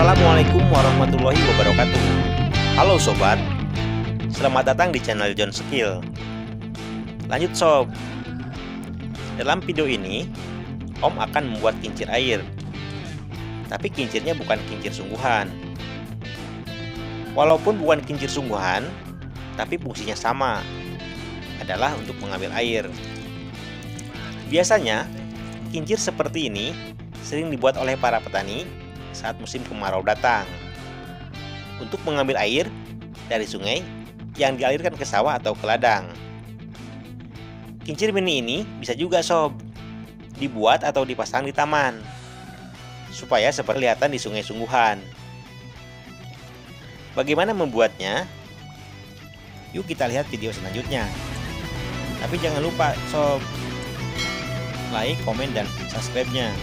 Assalamualaikum warahmatullahi wabarakatuh. Halo sobat, selamat datang di channel John Skill. Lanjut sob, dalam video ini Om akan membuat kincir air. Tapi kincirnya bukan kincir sungguhan. Walaupun bukan kincir sungguhan, tapi fungsinya sama, adalah untuk mengambil air. Biasanya kincir seperti ini sering dibuat oleh para petani saat musim kemarau datang untuk mengambil air dari sungai yang dialirkan ke sawah atau ke ladang. Kincir mini ini bisa juga sob dibuat atau dipasang di taman supaya seperti kelihatan di sungai sungguhan. Bagaimana membuatnya? Yuk kita lihat video selanjutnya. Tapi jangan lupa sob, like, komen, dan subscribe-nya.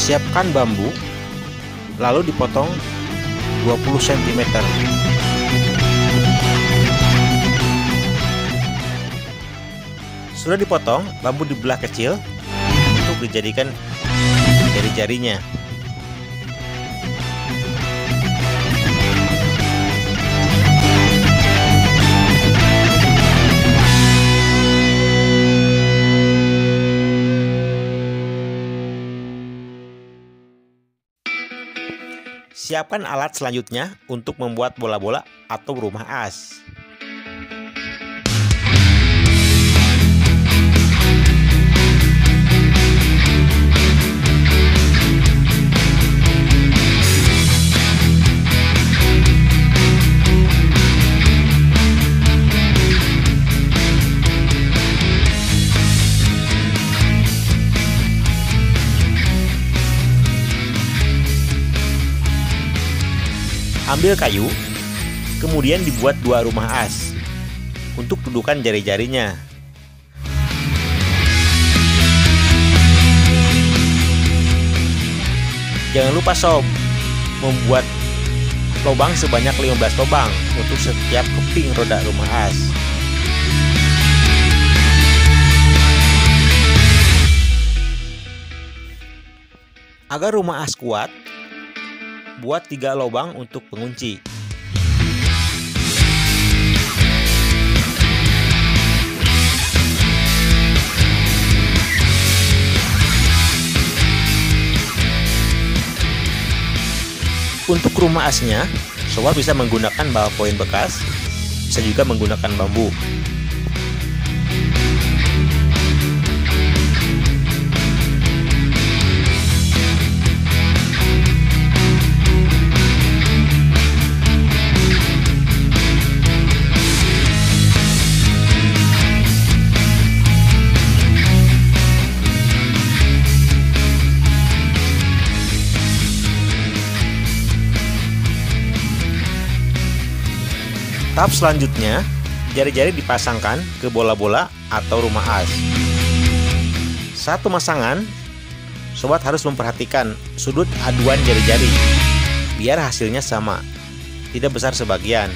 Siapkan bambu, lalu dipotong 20 cm. Sudah dipotong, bambu dibelah kecil untuk dijadikan jari-jarinya. Siapkan alat selanjutnya untuk membuat bola-bola atau rumah as. Ambil kayu, kemudian dibuat 2 rumah as untuk dudukan jari-jarinya. Jangan lupa sob, membuat lubang sebanyak 15 lubang untuk setiap keping roda rumah as. Agar rumah as kuat, buat 3 lubang untuk pengunci. Untuk rumah asnya, sobat bisa menggunakan ballpoint bekas, bisa juga menggunakan bambu. Tahap selanjutnya, jari-jari dipasangkan ke bola-bola atau rumah as. Saat pemasangan, sobat harus memperhatikan sudut aduan jari-jari, biar hasilnya sama, tidak besar sebagian.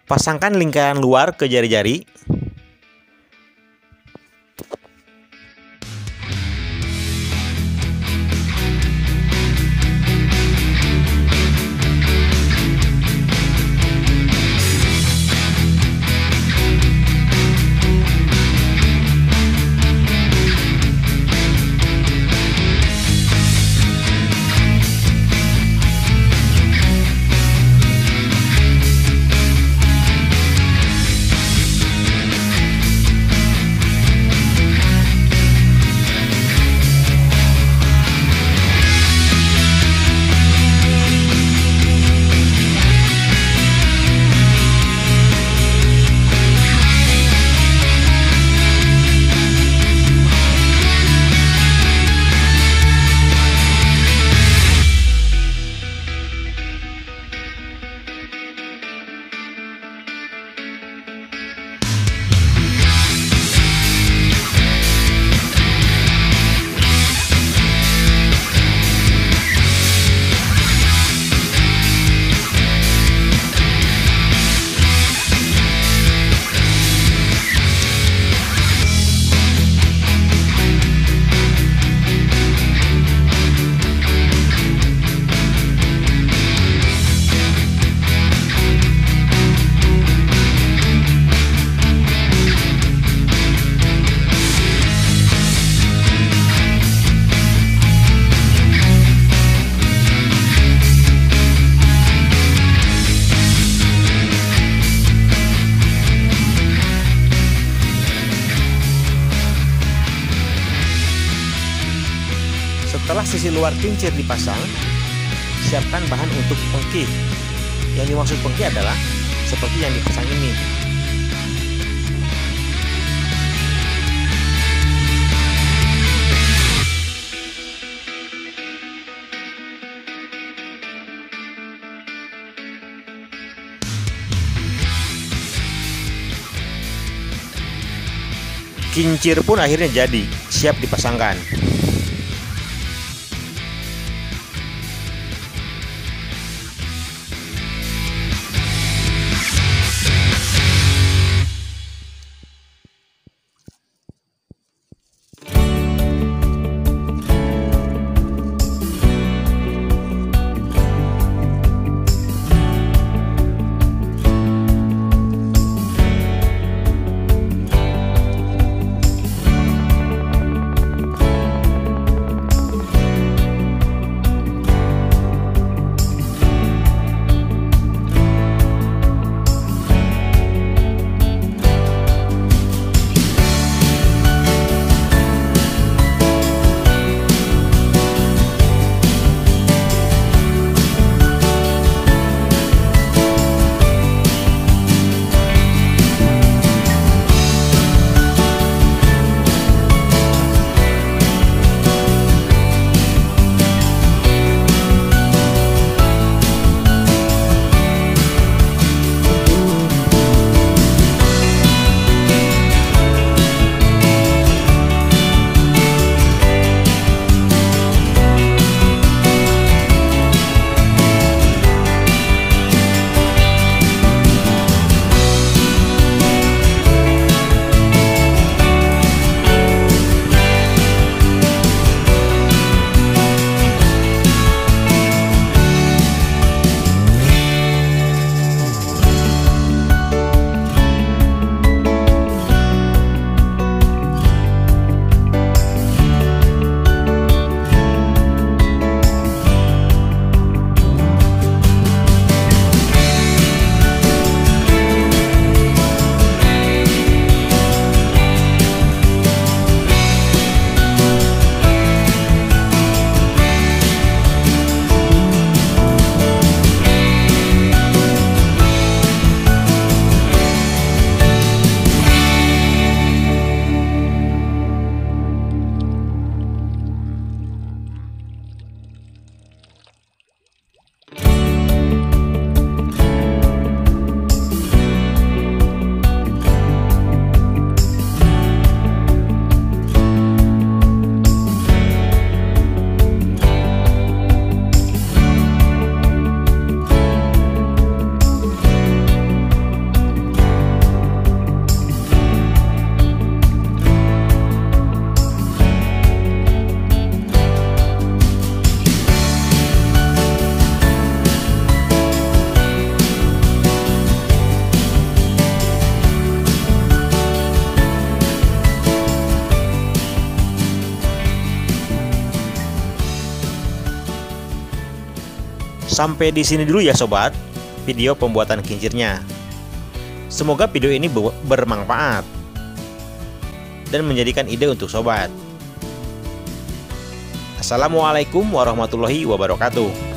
Pasangkan lingkaran luar ke jari-jari. sisi luar kincir dipasang, siapkan bahan untuk pengki. Yang dimaksud pengki adalah seperti yang dipasang ini. Kincir pun akhirnya jadi, siap dipasangkan. Sampai di sini dulu ya sobat, video pembuatan kincirnya. Semoga video ini bermanfaat dan menjadikan ide untuk sobat. Assalamualaikum warahmatullahi wabarakatuh.